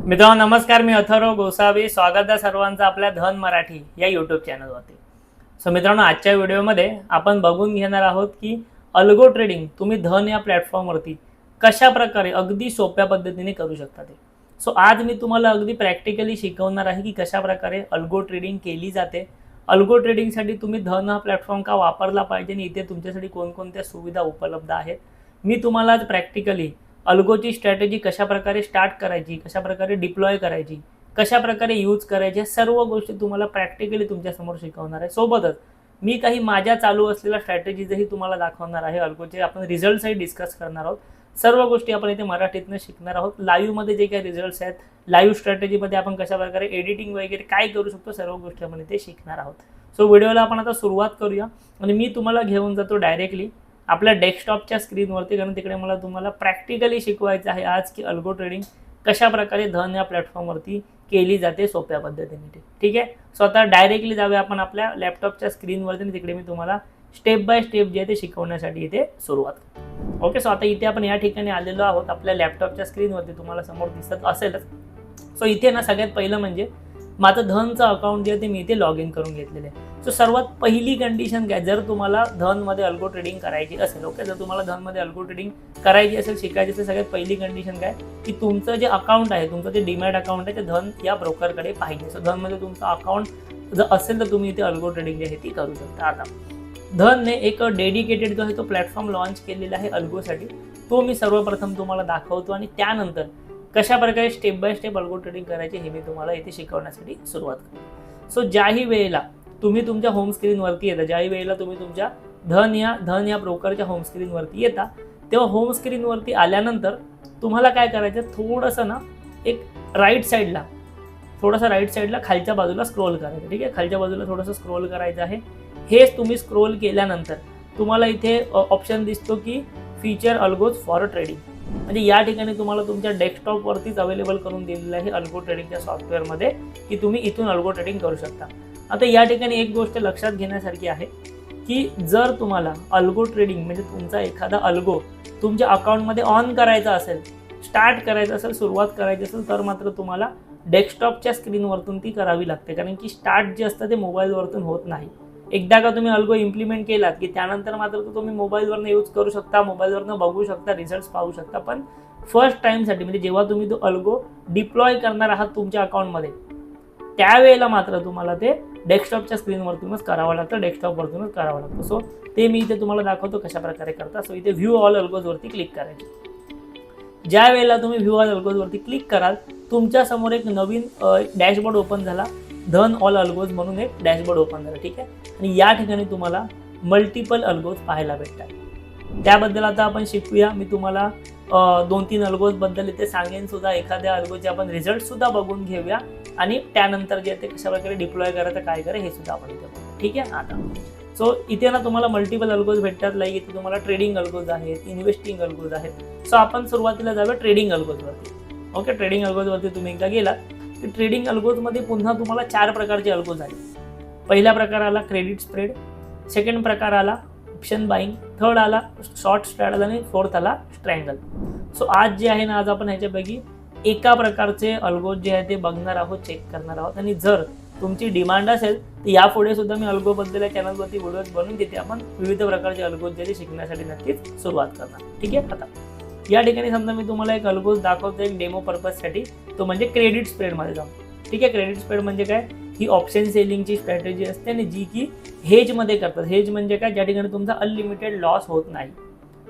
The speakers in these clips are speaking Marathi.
मित्रांनो नमस्कार, मी अथर्व गोसावी. स्वागत आहे सर्वांचं आपल्या धन मराठी या यूट्यूब चॅनलवरती. सो मित्रांनो, आजच्या व्हिडिओमध्ये आपण बघून घेणार आहोत की अल्गो ट्रेडिंग तुम्ही धन या प्लॅटफॉर्मवरती कशा प्रकारे अगदी सोप्या पद्धतीने करू शकता ते. सो आज मी तुम्हाला अगदी प्रॅक्टिकली शिकवणार आहे की कशा प्रकारे अल्गो ट्रेडिंग केली जाते. अल्गो ट्रेडिंगसाठी तुम्ही धन हा प्लॅटफॉर्म का वापरला पाहिजे आणि इथे तुमच्यासाठी कोणकोणत्या सुविधा उपलब्ध आहेत मी तुम्हाला आज प्रॅक्टिकली अल्गोची स्ट्रॅटेजी कशा प्रकारे स्टार्ट करायची, कशा प्रकारे डिप्लॉय करायची, कशा प्रकारे यूज करायची, सर्व गोष्टी तुम्हाला प्रॅक्टिकली तुमच्यासमोर शिकवणार आहे. सोबतच मी काही माझ्या चालू असलेल्या स्ट्रॅटेजीजही तुम्हाला दाखवणार आहे. अल्गोचे आपण रिझल्ट्सही डिस्कस करणार आहोत. सर्व गोष्टी आपण इथे मराठीतनं शिकणार आहोत. लाईव्हमध्ये जे काही रिझल्ट्स आहेत, लाईव्ह स्ट्रॅटेजीमध्ये आपण कशा प्रकारे एडिटिंग वगैरे काय करू शकतो, सर्व गोष्टी आपण इथे शिकणार आहोत. सो व्हिडिओला आपण आता सुरुवात करूया आणि मी तुम्हाला घेऊन जातो डायरेक्टली आपल्या डेस्कटॉपच्या स्क्रीनवरती, कारण तिकडे मला तुम्हाला प्रॅक्टिकली शिकवायचं आहे आज की अल्गो ट्रेडिंग कशा प्रकारे धन या प्लॅटफॉर्मवरती केली जाते सोप्या पद्धतीने. ठीक आहे. सो आता डायरेक्टली जाऊया आपण आपल्या लॅपटॉपच्या स्क्रीनवरती आणि तिकडे मी तुम्हाला स्टेप बाय स्टेप जे आहे ते शिकवण्यासाठी इथे सुरुवात करतो. ओके. सो आता इथे आपण या ठिकाणी आलेलो आहोत आपल्या लॅपटॉपच्या स्क्रीनवरती, तुम्हाला समोर दिसत असेलच. सो इथे ना सगळ्यात पहिलं म्हणजे माझं धनचं अकाउंट जे आहे ते मी इथे लॉग इन करून घेतलेलं आहे. सो सर्वात पहिली कंडिशन काय, जर तुम्हाला धनमध्ये अल्गो ट्रेडिंग करायची असेल, ओके, जर तुम्हाला धनमध्ये अल्गो ट्रेडिंग करायची असेल, शिकायची असेल, सगळ्यात पहिली कंडिशन काय की तुमचं जे अकाउंट आहे, तुमचं जे डीमॅट अकाउंट आहे ते धन या ब्रोकरकडे पाहिजे. सो धनमध्ये तुमचं अकाउंट जर असेल तर तुम्ही इथे अल्गो ट्रेडिंग जी आहे ती करू शकता. आता धनने एक डेडिकेटेड जो आहे तो प्लॅटफॉर्म लॉन्च केलेला आहे अल्गोसाठी. तो मी सर्वप्रथम तुम्हाला दाखवतो आणि त्यानंतर कशा प्रकारे step by step algo trading करायचे हे मी तुम्हाला इथे शिकवण्यासाठी सुरुवात करतो. सो ज्याही वेळेला तुम्ही तुमच्या होम स्क्रीनवरती येता, ज्याही वेळेला तुम्ही तुमच्या धन या ब्रोकरच्या होम स्क्रीनवरती येता, तेव्हा होम स्क्रीनवरती आल्यानंतर तुम्हाला काय करायचं, थोडंसं ना एक राईट साईडला खालच्या बाजूला स्क्रोल करायचं. ठीक आहे. खालच्या बाजूला थोडंसं स्क्रोल करायचं आहे. हेच तुम्ही स्क्रोल केल्यानंतर तुम्हाला इथे ऑप्शन दिसतो की फीचर अल्गोज फॉर ट्रेडिंग. म्हणजे या ठिकाणी तुम्हाला तुमच्या डेस्कटॉपवरतीच अवेलेबल करून दिलेलं आहे अल्गो ट्रेडिंगच्या सॉफ्टवेअरमध्ये की तुम्ही इथून अल्गो ट्रेडिंग करू शकता. आता या ठिकाणी एक गोष्ट लक्षात घेण्यासारखी आहे की जर तुम्हाला अल्गो ट्रेडिंग म्हणजे तुमचा एखादा अल्गो तुमच्या अकाउंटमध्ये ऑन करायचा असेल, स्टार्ट करायचं असेल, सुरुवात करायची असेल, तर मात्र तुम्हाला डेस्कटॉपच्या स्क्रीनवरतून ती करावी लागते. कारण की स्टार्ट जे असतं ते मोबाईलवरतून होत नाही. एकदा का तुम्ही अल्गो इम्प्लिमेंट केलात की त्यानंतर मात्र तुम्ही मोबाईलवरनं यूज करू शकता, मोबाईलवरनं बघू शकता, रिझल्ट्स पाहू शकता. पण फर्स्ट टाईमसाठी म्हणजे जेव्हा तुम्ही तो अल्गो डिप्लॉय करणार आहात तुमच्या अकाउंटमध्ये, त्यावेळेला मात्र तुम्हाला ते डेस्कटॉपच्या स्क्रीनवरतूनच करावं लागतं, सो ते मी इथे तुम्हाला दाखवतो कशा प्रकारे करता. सो इथे व्ह्यू ऑल अल्गोजवरती क्लिक करायचं. ज्या वेळेला तुम्ही व्ह्यू ऑल अल्गोजवरती क्लिक कराल, तुमच्या समोर एक नवीन डॅशबोर्ड ओपन झाला, धन ऑल अल्गोज म्हणून एक डॅशबोर्ड ओपन झाला. ठीक आहे. आणि या ठिकाणी तुम्हाला मल्टिपल अल्गोज पाहायला भेटतात. त्याबद्दल आता आपण शिकूया. मी तुम्हाला 2-3 अल्गोजबद्दल इथे सांगेन सुद्धा. एखाद्या अल्गोचे आपण रिझल्ट सुद्धा बघून घेऊया आणि त्यानंतर जे ते कशा प्रकारे डिप्लॉय करायचं, काय करायचं हे सुद्धा आपण इथे बघू. ठीक आहे. आता सो इथे ना तुम्हाला मल्टिपल अल्गोज भेटतात. लाईक इथे तुम्हाला ट्रेडिंग अल्गोज आहेत, इन्व्हेस्टिंग अल्गोज आहेत. सो आपण सुरुवातीला जाऊया ट्रेडिंग अल्गोजवरती. ओके. ट्रेडिंग अल्गोजवरती तुम्ही एकदा गेलात की ट्रेडिंग अल्गोजमध्ये पुन्हा तुम्हाला 4 प्रकारचे अल्गोज आहेत. पहिला प्रकार आला क्रेडिट स्प्रेड, सेकंड प्रकार आला ऑप्शन बाईंग, थर्ड आला शॉर्ट स्ट्रॅडल आणि फोर्थ आला स्ट्रँगल. सो आज जे आहे ना, आज आपण ह्याच्यापैकी एका प्रकारचे अल्गोज जे आहे ते बघणार आहोत, चेक करणार आहोत. आणि जर तुमची डिमांड असेल तर यापुढे सुद्धा मी अल्गोबद्दल या चॅनलवरती व्हिडिओज बनवून तिथे आपण विविध प्रकारचे अल्गोज जे शिकण्यासाठी नक्कीच सुरुवात करणार. ठीक आहे. आता या ठिकाणी समजा मी तुम्हाला एक अल्गोज दाखवतो एक डेमो पर्पजसाठी, तो म्हणजे क्रेडिट स्प्रेडमध्ये जाऊन. ठीक आहे. क्रेडिट स्प्रेड म्हणजे काय, ही ऑप्शन सेलिंगची स्ट्रॅटेजी असते आणि जी की हेजमध्ये करतात. हेज म्हणजे काय, ज्या ठिकाणी तुमचा अनलिमिटेड लॉस होत नाही.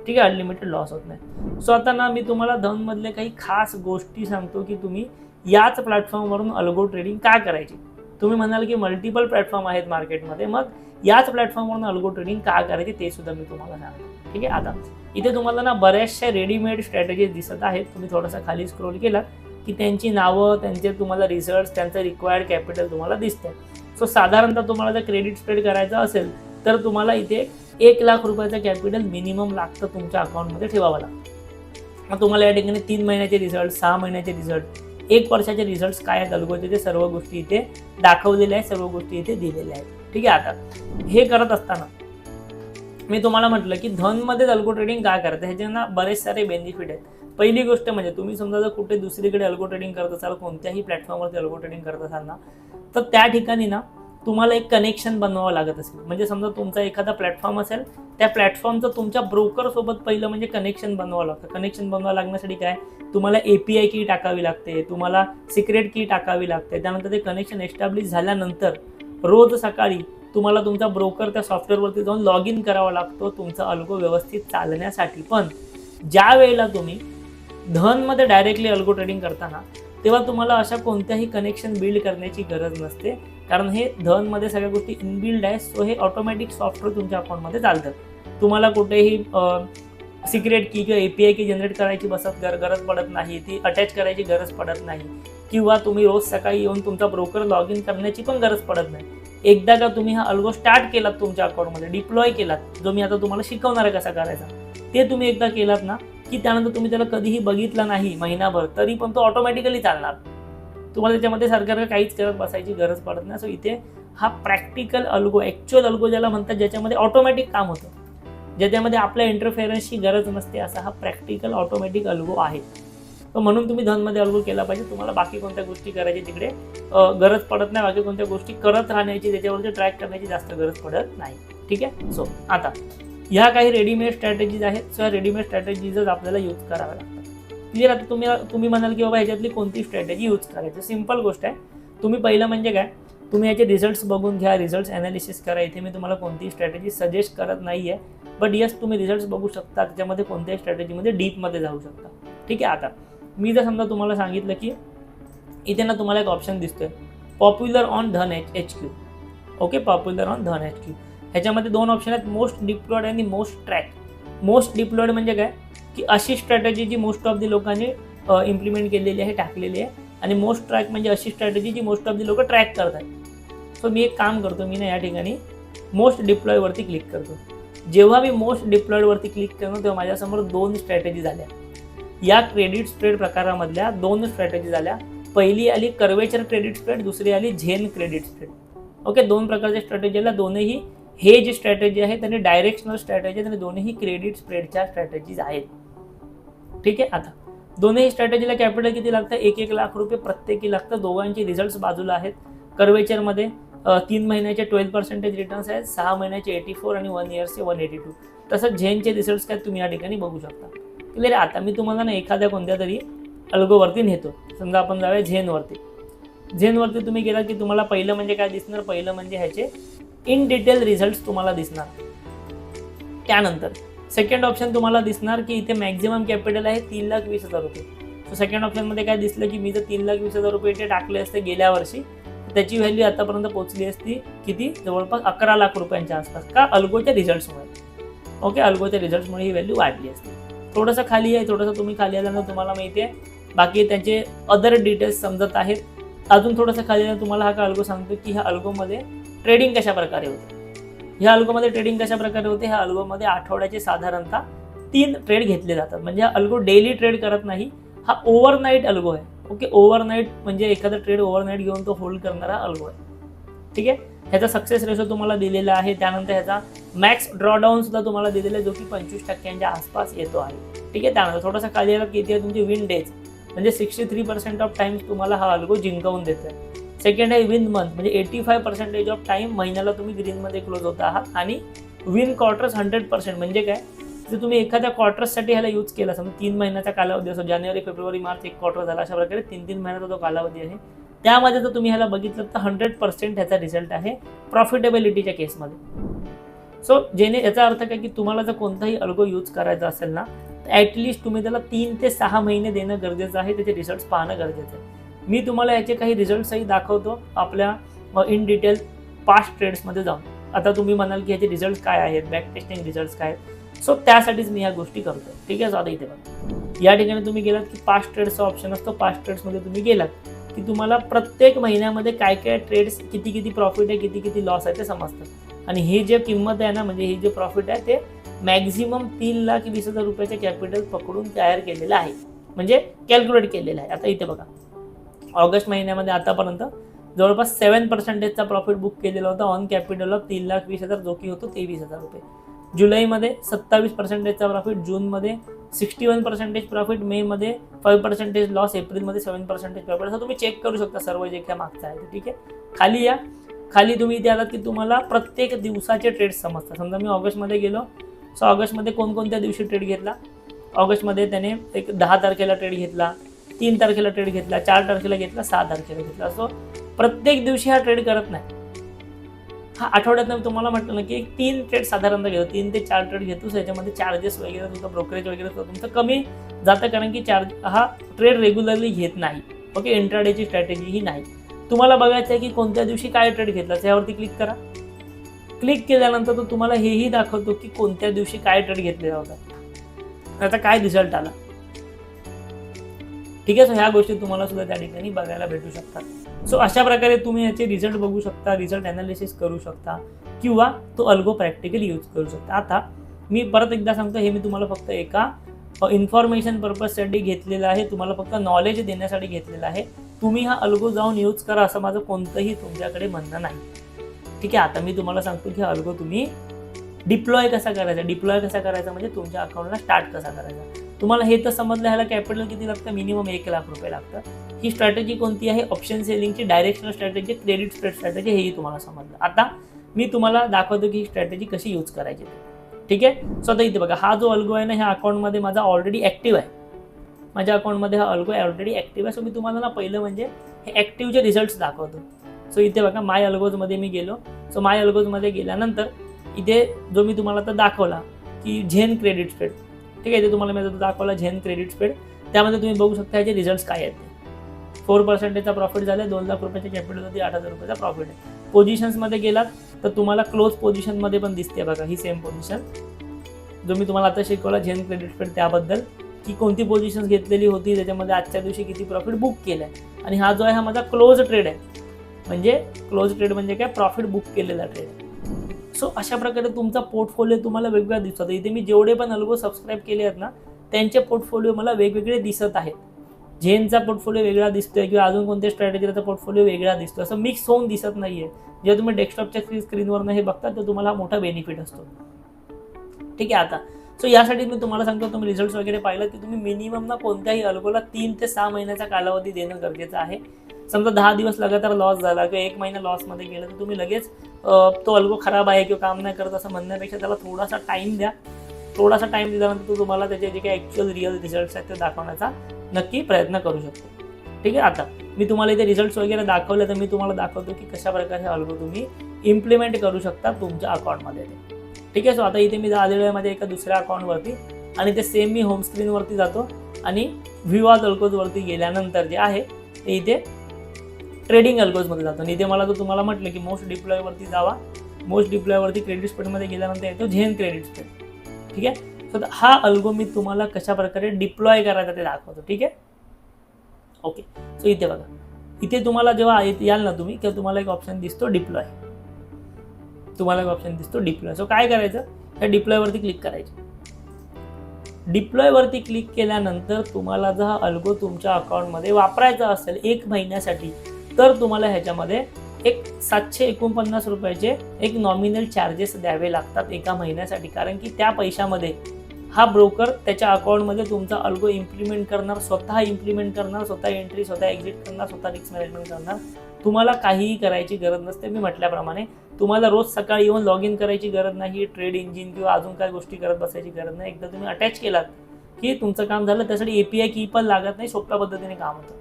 ठीक आहे. अनलिमिटेड लॉस होत नाही. सो आता ना मी तुम्हाला धनमधले काही खास गोष्टी सांगतो की तुम्ही याच प्लॅटफॉर्मवरून अल्गो ट्रेडिंग का करायची. तुम्ही म्हणाल की मल्टिपल प्लॅटफॉर्म आहेत मार्केटमध्ये, मग याच प्लॅटफॉर्मवरून अल्गो ट्रेडिंग का करायची ते सुद्धा मी तुम्हाला सांगतो. ठीक आहे. आता इथे तुम्हाला ना बऱ्याचशा रेडीमेड स्ट्रॅटेजीज दिसत आहेत. तुम्ही थोडासा खाली स्क्रोल केला की त्यांची नावं, त्यांचे तुम्हाला रिझल्ट्स, त्यांचं रिक्वायर्ड कॅपिटल तुम्हाला दिसतं. सो साधारणतः तुम्हाला जर क्रेडिट स्प्रेड करायचा असेल तर तुम्हाला इथे 1 लाख रुपयाचं कॅपिटल मिनिमम लागतं तुमच्या अकाउंटमध्ये ठेवावं लागतं. मग तुम्हाला या ठिकाणी 3 महिन्याचे रिझल्ट, 6 महिन्याचे रिझल्ट, 1 वर्षाचे रिझल्ट्स काय आहेत अल्गोचे ते सर्व गोष्टी इथे दाखवलेल्या आहेत, सर्व गोष्टी इथे दिलेल्या आहेत. ठीक आहे. आता हे करत असताना मी तुम्हाला म्हटलं की धनमध्ये अल्गो ट्रेडिंग का करतं, ह्याचे ना बरेच सारे बेनिफिट आहेत. पहिली गोष्ट म्हणजे तुम्ही समजा जर कुठे दुसरीकडे अल्गो ट्रेडिंग करत असाल, कोणत्याही प्लॅटफॉर्मवरती अल्गो ट्रेडिंग करत असाल ना, तर त्या ठिकाणी ना तुम्हाला एक कनेक्शन बनवावं लागत असेल. म्हणजे समजा तुमचा एखादा प्लॅटफॉर्म असेल, त्या प्लॅटफॉर्मचं तुमच्या ब्रोकरसोबत पहिलं म्हणजे कनेक्शन बनवावं लागतं. कनेक्शन बनवावं लागण्यासाठी काय, तुम्हाला API की टाकावी लागते, तुम्हाला सिक्रेट की टाकावी लागते. त्यानंतर ते कनेक्शन एस्टॅब्लिश झाल्यानंतर रोज सकाळी तुम्हाला तुमचा ब्रोकर त्या सॉफ्टवेअरवरती जाऊन लॉग इन करावा लागतो तुमचा अल्गो व्यवस्थित चालण्यासाठी. पण ज्या वेळेला तुम्ही धनमध्ये डायरेक्टली अल्गो ट्रेडिंग करताना, तेव्हा तुम्हाला अशा कोणत्याही कनेक्शन बिल्ड करण्याची गरज नसते, कारण हे धनमध्ये सगळ्या गोष्टी इनबिल्ड आहे. सो हे ऑटोमॅटिक सॉफ्टवेअर तुमच्या अकाउंटमध्ये चालतं. तुम्हाला कुठेही सिक्रेट की किंवा API की जनरेट करायची गरज पडत नाही, ती अटॅच करायची गरज पडत नाही, किंवा तुम्ही रोज सकाळी येऊन तुमचा ब्रोकर लॉग इन करण्याची पण गरज पडत नाही. एकदा का तुम्ही हा अल्गो स्टार्ट केलात तुमच्या अकाउंटमध्ये, डिप्लॉय केलात, जो मी आता तुम्हाला शिकवणार आहे कसा करायचा, ते तुम्ही एकदा केलात ना की त्यानंतर तुम्ही त्याला कधीही बघितलं नाही महिनाभर, तरी पण तो ऑटोमॅटिकली चालणार. तुम्हाला त्याच्यामध्ये सरकार काहीच करत बसायची गरज पडत नाही. सो इथे हा प्रॅक्टिकल अल्गो, ॲक्च्युअल अल्गो ज्याला म्हणतात, ज्याच्यामध्ये ऑटोमॅटिक काम होतं, ज्याच्यामध्ये आपल्या इंटरफेरन्सची गरज नसते, असा हा प्रॅक्टिकल ऑटोमॅटिक अल्गो आहे. तर म्हणून तुम्ही धनमध्ये अल्गो केला पाहिजे. तुम्हाला बाकी कोणत्या गोष्टी करायची तिकडे गरज पडत नाही. बाकी कोणत्या गोष्टी करत राहण्याची, त्याच्यावरती ट्रॅक करण्याची जास्त गरज पडत नाही. ठीक आहे. सो आता ह्या काही रेडीमेड स्ट्रॅटेजीज आहेत. सो ह्या रेडीमेड स्ट्रॅटेजीजच आपल्याला यूज कराव्या लागतात. क्लिअर. आता तुम्ही म्हणाल की बाबा ह्याच्यातली कोणती स्ट्रॅटेजी यूज करायची. सिम्पल गोष्ट आहे. तुम्ही पहिलं म्हणजे काय, तुम्ही याचे रिझल्ट्स बघून घ्या, रिझल्ट्स ॲनालिसिस करा. इथे मी तुम्हाला कोणतीही स्ट्रॅटेजी सजेस्ट करत नाही आहे, बट यस तुम्ही रिझल्ट्स बघू शकता, त्याच्यामध्ये कोणत्याही स्ट्रॅटेजीमध्ये डीपमध्ये जाऊ शकता. ठीक आहे. आता मी जर समजा तुम्हाला सांगितलं की इथे ना तुम्हाला एक ऑप्शन दिसतोय, popular on Dhan HQ. Okay, popular on Dhan HQ. ह्याच्यामध्ये दोन ऑप्शन आहेत, मोस्ट डिप्लॉयड आणि मोस्ट ट्रॅक. मोस्ट डिप्लॉयड म्हणजे काय, की अशी स्ट्रॅटेजी जी मोस्ट ऑफ दी लोकांनी इम्प्लिमेंट केलेली आहे, टाकलेली आहे. आणि मोस्ट ट्रॅक म्हणजे अशी स्ट्रॅटेजी जी मोस्ट ऑफ दी लोक ट्रॅक करतात. सो मी एक काम करतो, मी ना या ठिकाणी मोस्ट डिप्लॉयवरती क्लिक करतो. जेव्हा मी मोस्ट डिप्लॉयडवरती क्लिक करतो तेव्हा माझ्यासमोर दोन स्ट्रॅटेजी झाल्या. या क्रेडिट स्प्रेड प्रकारामधल्या दोन स्ट्रॅटेजी झाल्या. पहिली आली कर्वेचर क्रेडिट स्प्रेड, दुसरी आली झेन क्रेडिट स्प्रेड. ओके, दोन प्रकारच्या स्ट्रॅटेजी आल्या. दोन्ही हे जी स्ट्रॅटेजी आहे त्यांनी डायरेक्शनल स्ट्रॅटेजी आणि दोन्ही क्रेडिट स्प्रेडच्या स्ट्रॅटेजीज आहेत. ठीक आहे. आता दोन्ही स्ट्रॅटेजीला कॅपिटल किती लागतं, 1-1 लाख रुपये प्रत्येकी लागतं. दोघांचे रिझल्ट्स बाजूला आहेत. कर्वेचरमध्ये 3 महिन्याचे 12% रिटर्न्स आहेत, 6 महिन्याचे 84 आणि 1 इयर्सचे 182. तसंच झेनचे रिझल्ट्स काय तुम्ही या ठिकाणी बघू शकता. क्लिअर. आता मी तुम्हाला ना एखाद्या कोणत्या तरी अल्गोवरती नेतो. समजा आपण जाऊया झेनवरती. झेनवरती तुम्ही गेला की तुम्हाला पहिलं म्हणजे काय दिसणार, पहिलं म्हणजे ह्याचे इन डिटेल रिझल्ट्स तुम्हाला दिसणार. त्यानंतर सेकंड ऑप्शन तुम्हाला दिसणार की इथे मॅक्झिमम कॅपिटल आहे 3,20,000 रुपये. सो सेकंड ऑप्शनमध्ये काय दिसलं की मी जर 3,20,000 रुपये इथे टाकले असते गेल्या वर्षी, त्याची व्हॅल्यू आतापर्यंत पोहोचली असती किती, जवळपास 11 लाख रुपयांच्या आसपास. का, अल्गोच्या रिझल्ट्समुळे. ओके, अल्गोच्या रिझल्ट्समुळे ही व्हॅल्यू वाढली असते. थोडंसं खाली आहे, थोडंसं तुम्ही खाली आल्यानंतर तुम्हाला माहिती आहे बाकी त्यांचे अदर डिटेल्स समजत आहेत. अजून थोडंसं खाली आल्यानंतर तुम्हाला हा अल्गो सांगतो की ह्या अल्गोमध्ये ट्रेडिंग कशा प्रकारे होते. ह्या अल्गोमध्ये ट्रेडिंग कशा प्रकारे होते, ह्या अल्गोमध्ये आठवड्याचे साधारणतः 3 ट्रेड घेतले जातात. म्हणजे हा अल्गो डेली ट्रेड करत नाही, हा ओव्हरनाईट अल्गो आहे. ओके, ओव्हरनाईट म्हणजे एखादा ट्रेड ओव्हरनाईट घेऊन तो होल्ड करणारा अल्गो आहे. ठीक आहे. ह्याचा सक्सेस रेशो तुम्हाला दिलेला आहे. त्यानंतर ह्याचा मॅक्स ड्रॉडाऊन सुद्धा तुम्हाला दिलेला आहे, जो की 25% आसपास येतो आहे. ठीक आहे. त्यानंतर थोडासा खाली आला किती आहे तुमचे विन डेज, म्हणजे 63% ऑफ टाइम्स तुम्हाला हा अल्गो जिंकवून देतो आहे. सेकंड आहे विन मंथ, म्हणजे 85% ऑफ टाइम महिन्याला तुम्ही ग्रीनमध्ये क्लोज होत आहात. आणि विन क्वार्टर्स 100%, म्हणजे काय, जर तुम्ही एखाद्या क्वार्टर्ससाठी ह्याला यूज केला, समजा 3 महिन्याचा कालावधी असो, जानेवारी फेब्रुवारी मार्च एक क्वार्टर झाला, अशा प्रकारे 3-3 महिन्याचा जो कालावधी आहे, त्यामध्ये जर तुम्ही ह्याला बघितलं तर 100% ह्याचा रिझल्ट आहे प्रॉफिटेबिलिटीच्या केसमध्ये. सो जेणे याचा अर्थ काय की तुम्हाला जर कोणताही अल्गो यूज करायचा असेल ना, तर ॲटलिस्ट तुम्ही त्याला 3 ते 6 महिने देणं गरजेचं आहे, त्याचे रिझल्ट्स पाहणं गरजेचं आहे. मी तुम्हाला याचे काही रिझल्ट्सही दाखवतो आपल्या इन डिटेल पास्ट ट्रेड्समध्ये जाऊन. आता तुम्ही म्हणाल की याचे रिझल्ट्स काय आहेत, बॅक टेस्टिंग रिझल्ट्स काय आहेत. सो त्यासाठीच मी ह्या गोष्टी करतो. ठीक आहे. आता इथे बघा, या ठिकाणी तुम्ही गेलात की पास्ट ट्रेड्सचा ऑप्शन असतो. पास्ट ट्रेड्समध्ये तुम्ही गेलात की तुम्हाला प्रत्येक महिन्यामध्ये काय काय ट्रेड्स, किती किती प्रॉफिट आहे, किती किती लॉस आहे ते समजतं. आणि ही जे किंमत आहे ना, म्हणजे ही जे प्रॉफिट आहे ते मॅक्झिमम 3,20,000 रुपयाचे कॅपिटल पकडून तयार केलेलं आहे, म्हणजे कॅल्क्युलेट केलेलं आहे. आता इथे बघा, ऑगस्ट महिन्यामध्ये आतापर्यंत जवळपास 7%चा प्रॉफिट बुक केलेला होता ऑन कॅपिटल ऑफ 3,20,000, जो की होतो 23,000 रुपये. जुलैमध्ये 27%चा प्रॉफिट, जूनमध्ये 61% प्रॉफिट, मेमध्ये 5% लॉस, एप्रिलमध्ये 7% प्रॉफिट, असं तुम्ही चेक करू शकता सर्व जे काय मागचं आहे. ठीक आहे, खाली या. खाली तुम्ही इथे आलात की तुम्हाला प्रत्येक दिवसाचे ट्रेड्स समजतात. समजा मी ऑगस्टमध्ये गेलो, सो ऑगस्टमध्ये कोणकोणत्या दिवशी ट्रेड घेतला. ऑगस्टमध्ये त्याने एक 10 तारखेला ट्रेड घेतला, 3 तारखेला ट्रेड घेतला, 4 तारखेला घेतला, 6 तारखेला घेतला. असं प्रत्येक दिवशी हा ट्रेड करत नाही. हा आठवड्यात तुम्हाला म्हटलं ना की 3 ट्रेड साधारणतः घेतो, 3 ते 4 ट्रेड घेतो. याच्यामध्ये चार्जेस वगैरे तुमचं ब्रोकरेज वगैरे तुमचं कमी जातं, कारण की हा ट्रेड रेग्युलरली घेत नाही. ओके, इंट्राडेची स्ट्रॅटेजी ही नाही. तुम्हाला बघायचं आहे की कोणत्या दिवशी काय ट्रेड घेतला, त्यावरती क्लिक करा. क्लिक केल्यानंतर तो तुम्हाला हेही दाखवतो की कोणत्या दिवशी काय ट्रेड घेतलेला होता, आता काय रिझल्ट आला. ठीक आहे, सो ह्या गोष्टी तुम्हाला सुद्धा त्या ठिकाणी बघायला भेटू शकतात. सो अशा प्रकारे तुम्ही याचे रिझल्ट बघू शकता, रिझल्ट अनालिसिस करू शकता, किंवा तो अल्गो प्रॅक्टिकली यूज करू शकता. आता मी परत एकदा सांगतो, हे मी तुम्हाला फक्त एका इन्फॉर्मेशन पर्पजसाठी घेतलेलं आहे, तुम्हाला फक्त नॉलेज देण्यासाठी घेतलेलं आहे. तुम्ही हा अल्गो जाऊन यूज करा असं माझं कोणतंही तुमच्याकडे म्हणणं नाही. ठीक आहे, आता मी तुम्हाला सांगतो की अल्गो तुम्ही डिप्लॉय कसा करायचा. डिप्लॉय कसा करायचा म्हणजे तुमच्या अकाउंटला स्टार्ट कसा करायचा. तुम्हाला हे तर समजलं, ह्याला कॅपिटल किती लागतं, मिनिमम 1 लाख रुपये लागतं. ही स्ट्रॅटेजी कोणती आहे, ऑप्शन सेलिंगची directional strategy, credit spread strategy, हेही तुम्हाला समजलं. आता मी तुम्हाला दाखवतो की ही स्ट्रॅटेजी कशी यूज करायची. ठीक आहे, सो आता इथे बघा, हा जो अल्गो आहे ना, ह्या अकाउंटमध्ये माझा ऑलरेडी ॲक्टिव्ह आहे. माझ्या अकाउंटमध्ये हा अल्गो ऑलरेडी ॲक्टिव्ह आहे. सो मी तुम्हाला ना पहिलं म्हणजे हे ॲक्टिव्हचे रिझल्ट्स दाखवतो. सो इथे बघा, माय अल्गोजमध्ये मी गेलो. सो माय अल्गोजमध्ये गेल्यानंतर इथे जो मी तुम्हाला आता दाखवला की झेन क्रेडिट स्प्रेड, ठीक आहे, इथे तुम्हाला मी दाखवला झेन क्रेडिट स्प्रेड. त्यामध्ये तुम्ही बघू शकता याचे रिझल्ट्स काय आहेत. 4%चा प्रॉफिट झाला, 2 लाख रुपयाची कॅपिटल होती, 8,000 रुपयाचा प्रॉफिट आहे. पोझिशन्समध्ये गेलात तर तुम्हाला क्लोज पोझिशनमध्ये पण दिसते बघा, ही सेम पोझिशन जो मी तुम्हाला आता शिकवला झेन क्रेडिट स्प्रेड त्याबद्दल, की कोणती पोझिशन्स घेतलेली होती, त्याच्यामध्ये आजच्या दिवशी किती प्रॉफिट बुक केलं आहे. आणि हा जो आहे हा माझा क्लोज ट्रेड आहे. म्हणजे क्लोज ट्रेड म्हणजे काय, प्रॉफिट बुक केलेला ट्रेड आहे. सो अशा प्रकारे तुमचा पोर्टफोलिओ तुम्हाला वेगवेगळा दिसतो. इथे मी जेवढे पण अल्गो सबस्क्राईब केले आहेत ना, त्यांचे पोर्टफोलिओ मला वेगवेगळे दिसत आहेत. झेनचा पोर्टफोलिओ वेगळा दिसतोय, किंवा अजून कोणत्या स्ट्रॅटेजीचा पोर्टफोलिओ वेगळा दिसतो, असं मिक्स होऊन दिसत नाहीये. जेव्हा तुम्ही डेस्कटॉपच्या स्क्रीनवरनं हे बघता तर तुम्हाला मोठा बेनिफिट असतो. ठीक आहे, आता सो यासाठी मी तुम्हाला सांगतो, तुम्ही रिझल्ट्स वगैरे पाहिलं की तुम्ही मिनिमम ना कोणत्याही अल्गोला 3 ते 6 महिन्याचा कालावधी देणं गरजेचं आहे. समजा 10 दिवस लगातार लॉस झाला किंवा 1 महिना लॉसमध्ये गेला तर तुम्ही लगेच तो अल्गो खराब आहे किंवा काम नाही करत असं म्हणण्यापेक्षा त्याला थोडासा टाईम द्या. थोडासा टाईम दिल्यानंतर तो तुम्हाला त्याचे जे काही ॲक्च्युअल रिअल रिझल्ट्स आहेत ते दाखवण्याचा नक्की प्रयत्न करू शकतो. ठीक आहे, आता मी तुम्हाला इथे रिझल्ट्स वगैरे दाखवले, तर मी तुम्हाला दाखवतो की कशा प्रकारे अल्गो तुम्ही इम्प्लिमेंट करू शकता तुमच्या अकाउंटमध्ये. ठीक आहे, सो आता इथे मी आलेलो आहे माझ्या एका दुसऱ्या अकाउंटवरती, आणि ते सेम मी होम स्क्रीनवरती जातो आणि व्ह्यू ऑल अल्गोजवरती गेल्यानंतर जे आहे ते इथे ट्रेडिंग अल्गोजमध्ये जातो. आणि इथे मला तो तुम्हाला म्हटलं की मोस्ट डिप्लॉयवरती जावा. मोस्ट डिप्लॉयवरती क्रेडिट स्प्रेडमध्ये गेल्यानंतर येतो झेन क्रेडिट स्प्रेड. ठीक आहे, सो हा अल्गो मी तुम्हाला कशा प्रकारे डिप्लॉय करायचा ते दाखवतो. ठीक आहे, ओके. सो इथे बघा, इथे तुम्हाला जेव्हा याल ना तुम्ही, किंवा तुम्हाला एक ऑप्शन दिसतो डिप्लॉय. तुम्हाला एक ऑप्शन दिसतो डिप्लॉय. सो काय करायचं, ह्या डिप्लॉयवरती क्लिक करायचं. डिप्लॉयवरती क्लिक केल्यानंतर तुम्हाला जर हा अल्गो तुमच्या अकाउंटमध्ये वापरायचा असेल 1 महिन्यासाठी, तर तुम्हाला ह्याच्यामध्ये एक 749 रुपयाचे एक नॉमिनल चार्जेस द्यावे लागतात एका महिन्यासाठी. कारण की त्या पैशामध्ये हा ब्रोकर त्याच्या अकाउंटमध्ये तुमचा अल्गो इम्प्लिमेंट करणार, स्वतः इम्प्लिमेंट करणार, स्वतः एंट्री, स्वतः एक्झिट करणार, स्वतः रिस्क मॅनेजमेंट करणार. तुम्हाला काहीही करायची गरज नसते. मी म्हटल्याप्रमाणे तुम्हाला रोज सकाळी येऊन लॉग इन करायची गरज नाही, ट्रेड इंजिन किंवा अजून काय गोष्टी करत बसायची गरज नाही. एकदा तुम्ही अटॅच केलात की तुमचं काम झालं. त्यासाठी API की पण लागत नाही, सोप्या पद्धतीने काम होतं.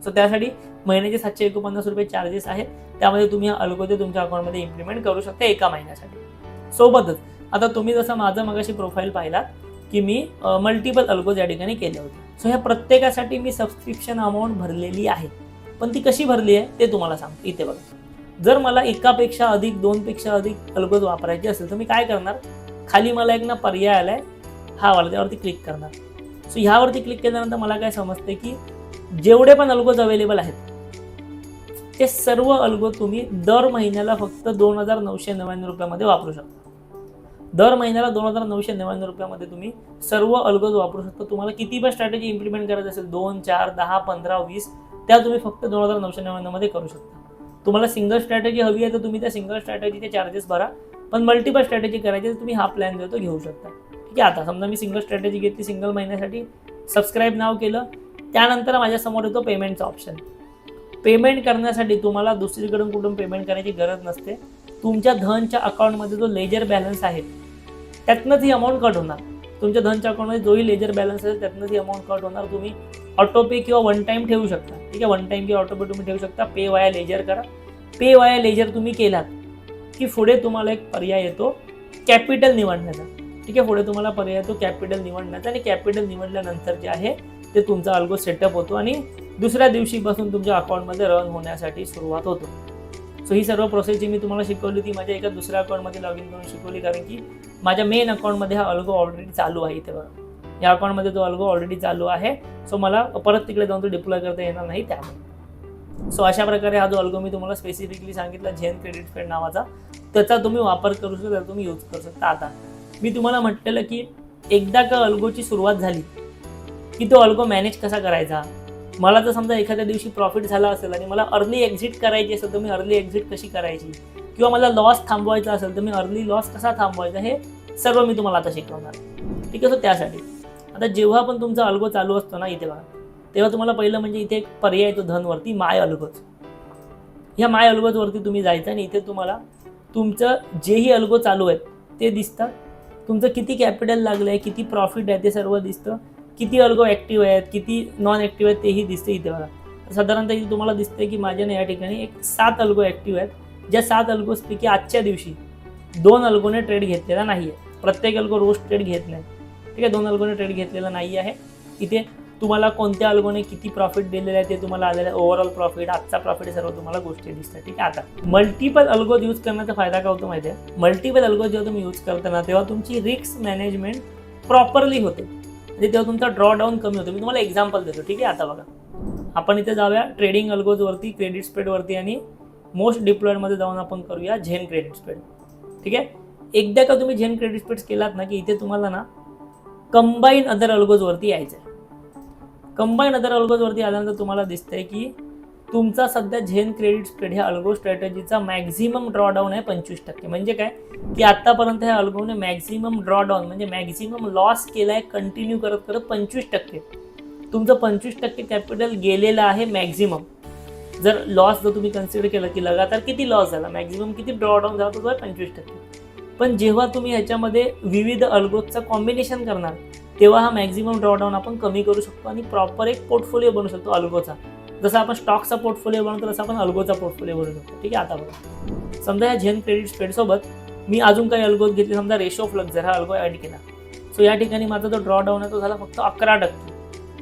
सो त्यासाठी महिन्याचे 749 रुपये चार्जेस आहेत. त्यामध्ये तुम्ही हा अल्गो ते तुमच्या अकाउंटमध्ये इम्प्लिमेंट करू शकता एका महिन्यासाठी. सोबतच आता तुम्ही जसं माझं मगाशी प्रोफाईल पाहिलात की मी मल्टिपल अल्गोज या ठिकाणी केले होते. सो ह्या प्रत्येकासाठी मी सबस्क्रिप्शन अमाऊंट भरलेली आहे. पण ती कशी भरली आहे ते तुम्हाला सांगतो. इथे बघा, जर मला एकापेक्षा अधिक, 2पेक्षा अधिक अल्गोज वापरायचे असेल तर मी काय करणार, खाली मला एक ना पर्याय आलाय हा वाला, त्यावरती क्लिक करणार. सो ह्यावरती क्लिक केल्यानंतर मला काय समजते की जेवढे पण अल्गोज अवेलेबल आहेत ते सर्व अल्गो तुम्ही दर महिन्याला फक्त 2,999 रुपयामध्ये वापरू शकता. दर महिन्याला 2,999 रुपयामध्ये तुम्ही सर्व अल्गोज वापरू शकता. तुम्हाला किती पण स्ट्रॅटेजी इम्प्लिमेंट करायची असेल, 2, 4, 10, 15, 20, त्या तुम्ही फक्त 2,999 मध्ये करू शकता. तुम्हाला सिंगल स्ट्रॅटेजी हवी आहे तर तुम्ही त्या सिंगल स्ट्रॅटेजीचे चार्जेस भरा. पण मल्टिपल स्ट्रॅटेजी करायची तर तुम्ही हा प्लॅन जो तो घेऊ शकता. ठीक आहे. आता समजा मी सिंगल स्ट्रॅटेजी घेतली, सिंगल महिन्यासाठी सबस्क्राईब नाव केलं, त्यानंतर माझ्यासमोर येतो पेमेंटचा ऑप्शन. पेमेंट करण्यासाठी तुम्हाला दुसरीकडून कुठून पेमेंट करायची गरज नसते. तुमच्या धनच्या अकाउंटमध्ये जो लेजर बॅलन्स आहे त्यातनंच ही अमाऊंट कट होणार. तुमच्या धनच्या अकाउंटमध्ये जोही लेजर बॅलन्स असेल त्यातनंच ही अमाऊंट कट होणार. तुम्ही ऑटोपे किंवा वन टाईम ठेवू शकता. ठीक आहे, वन टाईम किंवा ऑटोपे तुम्ही ठेवू शकता. पे वाया लेजर करा. पे वाया लेजर तुम्ही केलात की पुढे तुम्हाला एक पर्याय येतो कॅपिटल निवडण्याचा. ठीक आहे, पुढे तुम्हाला पर्याय येतो कॅपिटल निवडण्याचा आणि कॅपिटल निवडल्यानंतर जे आहे ते तुमचा अल्गो सेटअप होतो आणि दुसऱ्या दिवशीपासून तुमच्या अकाउंटमध्ये रन होण्यासाठी सुरुवात होतो. सो ही सर्व प्रोसेस जी मी तुम्हाला शिकवली ती माझ्या एका दुसऱ्या अकाउंटमध्ये लॉग इन करून शिकवली, कारण की माझ्या मेन अकाउंटमध्ये हा अल्गो ऑलरेडी चालू आहे. इथे बघा, या अकाउंटमध्ये तो अल्गो ऑलरेडी चालू आहे. सो मला परत तिकडे जाऊन तो डिप्लॉय करता येणार नाही त्यामुळे. सो अशा प्रकारे हा जो अल्गो मी तुम्हाला स्पेसिफिकली सांगितला झेन क्रेडिट स्प्रेड नावाचा, त्याचा तुम्ही वापर करू शकता, त्याचा तुम्ही यूज करू शकता. आता मी तुम्हाला म्हटलेलं की एकदा का अल्गोची सुरुवात झाली की तो अल्गो मॅनेज कसा करायचा. मला जर समजा एखाद्या दिवशी प्रॉफिट झाला असेल आणि मला अर्ली एक्झिट करायची असेल तर मी अर्ली एक्झिट कशी करायची, किंवा मला लॉस थांबवायचा असेल तर मी अर्ली लॉस कसा थांबवायचा, हे सर्व मी तुम्हाला आता शिकवणार. ठीक आहे. सो त्यासाठी आता जेव्हा पण तुमचा अल्गो चालू असतो ना, इथे बघा, तेव्हा तुम्हाला पहिलं म्हणजे इथे एक पर्याय येतो धनवरती, माय अल्गोज. ह्या माय अल्गोजवरती तुम्ही जायचं आणि इथे तुम्हाला तुमचं जेही अल्गो चालू आहेत ते दिसतात. तुमचं किती कॅपिटल लागलं आहे, किती प्रॉफिट आहे ते सर्व दिसतं. किती अल्गो ॲक्टिव्ह आहेत, किती नॉन ॲक्टिव्ह आहेत तेही दिसते इथे बघा. साधारणतः इथे तुम्हाला दिसते की माझ्याने या ठिकाणी एक 7 अल्गो ॲक्टिव्ह आहेत. ज्या 7 अल्गोजपैकी आजच्या दिवशी 2 अल्गोने ट्रेड घेतलेला नाही आहे. प्रत्येक अल्गो रोज ट्रेड घेत नाही. ठीक आहे, 2 अल्गोने ट्रेड घेतलेला नाही आहे. इथे तुम्हाला कोणत्या अल्गोने किती प्रॉफिट दिलेलं आहे ते तुम्हाला आलेलं आहे, ओव्हरऑल प्रॉफिट, आजचा प्रॉफिट, सर्व तुम्हाला गोष्टी दिसतात. ठीक आहे. आता मल्टिपल अल्गोज यूज करण्याचा फायदा काय होतो माहिती आहे. मल्टिपल अल्गोज जेव्हा तुम्ही यूज करताना तेव्हा तुमची रिस्क मॅनेजमेंट प्रॉपरली होते, म्हणजे तेव्हा तुमचा ड्रॉ डाऊन कमी होतो. मी तुम्हाला एक्झाम्पल देतो. ठीक आहे. आता बघा, आपण इथे जाऊया ट्रेडिंग अल्गोजवरती, क्रेडिट स्प्रेडवरती, आणि मोस्ट डिप्लॉयडमध्ये जाऊन आपण करूया झेन क्रेडिट स्प्रेड. ठीक आहे. एकदा का तुम्ही झेन क्रेडिट स्प्रेड केलात ना की इथे तुम्हाला ना कंबाईन अदर अल्गोजवरती यायचं आहे. कंबाईन अदर अल्गोजवरती आल्यानंतर तुम्हाला दिसतंय की तुमचा सध्या झेन क्रेडिट स्प्रेड ह्या अल्गो स्ट्रॅटेजीचा मॅक्झिमम ड्रॉडाऊन आहे 25%. म्हणजे काय की आतापर्यंत ह्या अल्गोने मॅक्झिमम ड्रॉडाऊन म्हणजे मॅक्झिमम लॉस केला आहे कंटिन्यू करत करत 25%. तुमचं 25% कॅपिटल गेलेलं आहे मॅक्झिमम. जर लॉस जर तुम्ही कन्सिडर केलं की लगातार किती लॉस झाला, मॅक्झिमम किती ड्रॉडाऊन झाला, तो 25%. पण जेव्हा तुम्ही ह्याच्यामध्ये विविध अल्गोजचं कॉम्बिनेशन करणार तेव्हा हा मॅक्झिमम ड्रॉडाऊन आपण कमी करू शकतो आणि प्रॉपर एक पोर्टफोलिओ बनवू शकतो अल्गोचा. जसं आपण स्टॉकचा पोर्टफोलिओ बनवतो तसं आपण अल्गोचा पोर्टफोलिओ बनवू शकतो. ठीक आहे. आता बघा, समजा ह्या झेन क्रेडिट स्प्रेडसोबत मी अजून काही अल्गोज घेतले, समजा रेशो ऑफ लक जर हा अल्गो ॲड केला, सो या ठिकाणी माझा जो ड्रॉडाऊन आहे तो झाला फक्त 11%.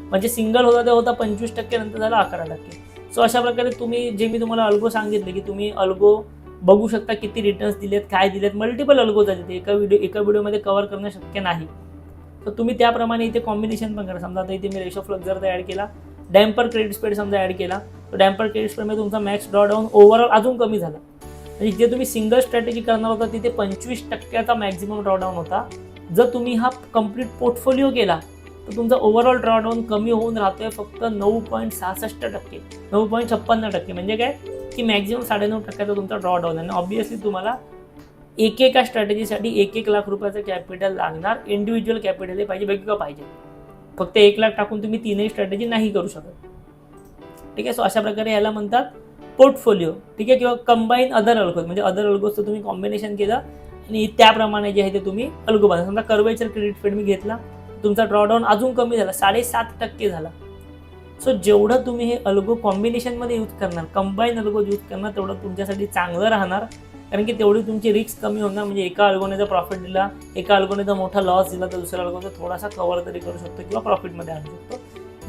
म्हणजे सिंगल होता ते होता 25%, नंतर झाला 11%. सो अशा प्रकारे तुम्ही जे मी तुम्हाला अल्गो सांगितले की तुम्ही अल्गो बघू शकता किती रिटर्न्स दिलेत, काय दिलेत. मल्टिपल अल्गोज आहेत, एका व्हिडिओमध्ये कव्हर करणं शक्य नाही. तर तुम्ही त्याप्रमाणे इथे कॉम्बिनेशन पण करा. समजा आता इथे मी रेशो ऑफ लक जर ॲड केला, डॅम्पर क्रेडिट स्प्रेड समजा ॲड केला, तर डॅम्पर क्रेडिट स्प्रेडमध्ये तुमचा मॅक्स ड्रॉडाऊन ओव्हरऑल अजून कमी झाला. म्हणजे जे तुम्ही सिंगल स्ट्रॅटेजी करणार होता तिथे 25%चा मॅक्झिमम ड्रॉडाऊन होता. जर तुम्ही हा कंप्लीट पोर्टफोलिओ केला तर तुमचा ओव्हरऑल ड्रॉडाऊन कमी होऊन राहतोय फक्त 9.66%, 9.56%. म्हणजे काय की मॅक्झिमम 9.5%चा तुमचा ड्रॉडाऊन आहे. आणि ऑब्व्हियसली तुम्हाला एकेका स्ट्रॅटेजीसाठी 1 लाख रुपयाचं कॅपिटल लागणार. इंडिव्हिज्युअल कॅपिटल हे पाहिजे, वेगवेगळं पाहिजे. फक्त 1 लाख टाकून तुम्ही 3ही स्ट्रॅटेजी नाही करू शकत. ठीक आहे. सो अशा प्रकारे याला म्हणतात पोर्टफोलिओ. ठीक आहे. किंवा कंबाईन अदर अल्गोज, म्हणजे अदर अल्गोजचं तुम्ही कॉम्बिनेशन केलं आणि त्याप्रमाणे जे आहे ते तुम्ही अल्गो बनवा. समजा कर्वेचर क्रेडिट स्प्रेड मी घेतला, तुमचा ड्रॉडाऊन अजून कमी झाला, 7.5% झाला. सो जेवढं तुम्ही हे अल्गो कॉम्बिनेशनमध्ये यूज करणार, कंबाईन अल्गोज यूज करणार, तेवढं तुमच्यासाठी चांगलं राहणार. कारण की तेवढी तुमची रिस्क कमी होणार. म्हणजे एका अल्गोने जर प्रॉफिट दिला, एका अल्गोने जर मोठा लॉस दिला, तर दुसऱ्या अल्गोचा थोडासा कव्हर तरी करू शकतो किंवा प्रॉफिटमध्ये आणू शकतो.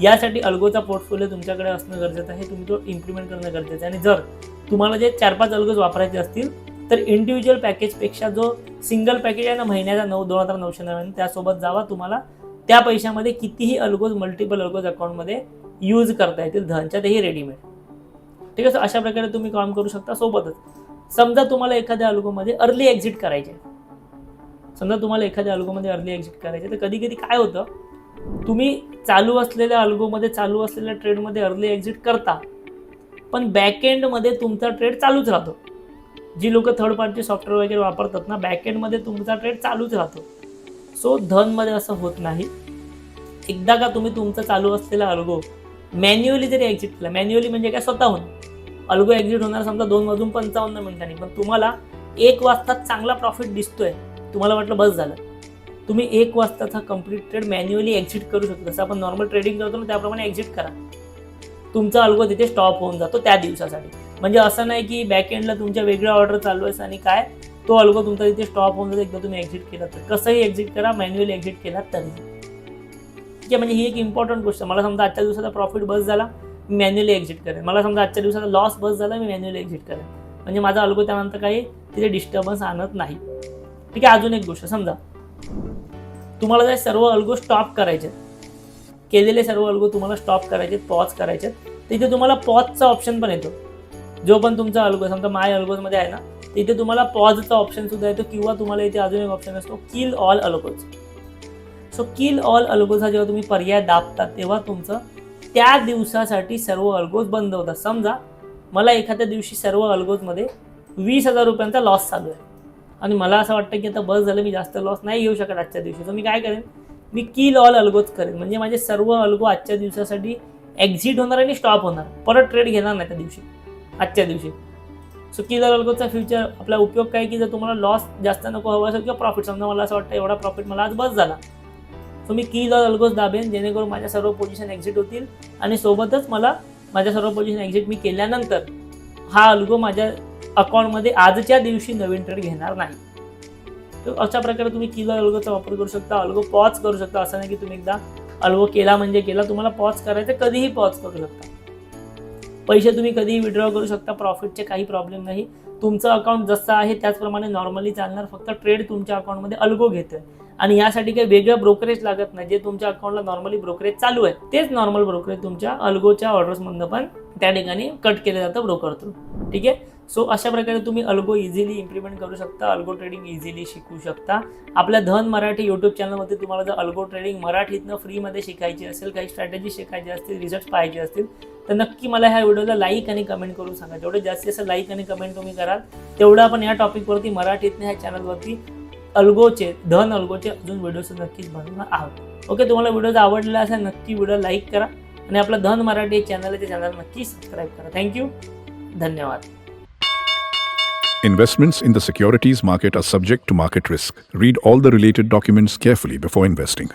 यासाठी अल्गोचा पोर्टफोलिओ तुमच्याकडे असणं गरजेचं आहे. तुम्ही तो इम्प्लिमेंट करणं गरजेचं आहे. आणि जर तुम्हाला जे 4-5 अल्गोज वापरायचे असतील तर इंडिव्हिज्युअल पॅकेजपेक्षा जो सिंगल पॅकेज आहे ना महिन्याचा 2,999, त्यासोबत जावा. तुम्हाला त्या पैशामध्ये कितीही अल्गोज, मल्टिपल अल्गोज अकाउंटमध्ये यूज करता येतील धनच्या, तेही रेडीमेड. ठीक आहे. अशा प्रकारे तुम्ही काम करू शकता. सोबतच समजा तुम्हाला एखाद्या अल्गोमध्ये अर्ली एक्झिट करायचे, तर कधी कधी काय होतं, तुम्ही चालू असलेल्या अल्गोमध्ये, चालू असलेल्या ट्रेडमध्ये अर्ली एक्झिट करता, पण बॅकएंडमध्ये तुमचा ट्रेड चालूच राहतो. जी लोक थर्ड पार्टी सॉफ्टवेअर वगैरे वापरतात ना, बॅकएंडमध्ये तुमचा ट्रेड चालूच राहतो. सो धनमध्ये असं होत नाही. एकदा का तुम्ही तुमचं चालू असलेला अल्गो मॅन्युअली जरी एक्झिट केला, मॅन्युअली म्हणजे काय, स्वतःहून अल्गो एक्झिट होणार समजा 2:55 मिनिटांनी, पण तुम्हाला 1 वाजता चांगला प्रॉफिट दिसतोय, तुम्हाला वाटलं बस झालं, तुम्ही 1 वाजताचा कंप्लीट ट्रेड मॅन्युअली एक्झिट करू शकता. जसं आपण नॉर्मल ट्रेडिंग करतो ना त्याप्रमाणे एक्झिट करा. तुमचा अल्गो तिथे स्टॉप होऊन जातो त्या दिवसासाठी. म्हणजे असं नाही की बॅक एंडला तुमच्या वेगळ्या ऑर्डर चालू आहे आणि काय तो अल्गो तुमचा तिथे स्टॉप होऊन जातो एकदा तुम्ही एक्झिट केला तर. कसंही एक्झिट करा, मॅन्युअली एक्झिट केला तरी ठीक आहे. म्हणजे ही एक इम्पॉर्टंट गोष्ट. मला समजा आजच्या दिवसाचा प्रॉफिट बस झाला, मी मॅन्युअली एक्झिट करेन. मला समजा आजच्या दिवसाचा लॉस बस झाला, मी मॅन्युअली एक्झिट करेन. म्हणजे माझा अल्गो त्यानंतर काही तिथे डिस्टर्बन्स आणत नाही. ठीक आहे. अजून एक गोष्ट, समजा तुम्हाला जर सर्व अल्गो स्टॉप करायचे, केलेले सर्व अल्गो तुम्हाला स्टॉप करायचे, पॉज करायचे, तिथे तुम्हाला पॉजचा ऑप्शन पण येतो. जो पण तुमचा अल्गो समजा माय अल्गोजमध्ये आहे ना, तिथे तुम्हाला पॉजचा ऑप्शन सुद्धा येतो, किंवा तुम्हाला इथे अजून एक ऑप्शन असतो kill all algos. So kill all algos हा जेव्हा तुम्ही पर्याय दाबता तेव्हा तुमचं त्या दिवसासाठी सर्व अल्गोज बंद होतात. समजा मला एखाद्या दिवशी सर्व अल्गोजमध्ये 20,000 रुपयांचा लॉस चालू आहे आणि मला असं वाटतं की आता बस झालं, मी जास्त लॉस नाही घेऊ शकत आजच्या दिवशी. तर मी काय करेन, मी किल ऑल अल्गोज करेन. म्हणजे माझे सर्व अल्गो आजच्या दिवसासाठी एक्झिट होणार आणि स्टॉप होणार, परत ट्रेड घेणार नाही त्या दिवशी, आजच्या दिवशी. सो किल ऑल अल्गोजचा फ्युचर आपला उपयोग काय की जर तुम्हाला लॉस जास्त नको हवा असेल किंवा प्रॉफिट, समजा मला असं वाटतं एवढा प्रॉफिट मला आज बस झाला, सो मी किल ऑल अल्गोज दाबेन, जेणेकरून माझ्या सर्व पोझिशन एक्झिट होतील आणि सोबतच मला माझ्या सर्व पोझिशन एक्झिट मी केल्यानंतर हा अल्गो माझ्या अकाउंटमध्ये आजच्या दिवशी नवीन ट्रेड घेणार नाही. तर अशा प्रकारे तुम्ही किल ऑल अल्गोचा वापर करू शकता. अल्गो पॉज करू शकता. असं नाही की तुम्ही एकदा अल्गो केला म्हणजे केला, तुम्हाला पॉज करायचं, कधीही पॉज करू शकता. पैसे तुम्ही कधीही विड्रॉ करू शकता, प्रॉफिटचे काही प्रॉब्लेम नाही. तुमचं अकाउंट जसं आहे त्याचप्रमाणे नॉर्मली चालणार, फक्त ट्रेड तुमच्या अकाउंटमध्ये अल्गो घेतोय आणि यासाठी काही वेगळं ब्रोकरेज लागत नाही. जे तुमच्या अकाउंटला नॉर्मली ब्रोकरेज चालू आहे तेच नॉर्मल ब्रोकरेज तुमच्या अल्गोच्या ऑर्डर्समधनं पण त्या ठिकाणी कट केलं जातं ब्रोकर थ्रू. ठीक आहे. सो अशा प्रकारे तुम्ही अल्गो इझिली इम्प्लिमेंट करू शकता, अल्गो ट्रेडिंग इझिली शिकू शकता. आपल्या धन मराठी यूट्यूब चॅनलमध्ये तुम्हाला जर अल्गो ट्रेडिंग मराठीतनं फ्रीमध्ये शिकायची असेल, काही स्ट्रॅटेजी शिकायची असतील, रिझल्ट पाहायचे असतील, तर नक्की मला ह्या व्हिडिओला लाईक आणि कमेंट करून सांगा. जेवढे जास्तीत जास्त लाईक आणि कमेंट तुम्ही कराल तेवढं आपण या टॉपिकवरती मराठीतनं ह्या चॅनलवरती अल्गोचे, धन अल्गोचे अजून व्हिडिओज नक्कीच बनवणार आहोत. ओके. तुम्हाला व्हिडिओ आवडला असेल नक्की व्हिडिओ लाईक करा आणि आपलं धन मराठी चॅनल आहे ते चॅनल नक्की सबस्क्राईब करा. थँक्यू. धन्यवाद. Investments in the securities market are subject to market risk. Read all the related documents carefully before investing.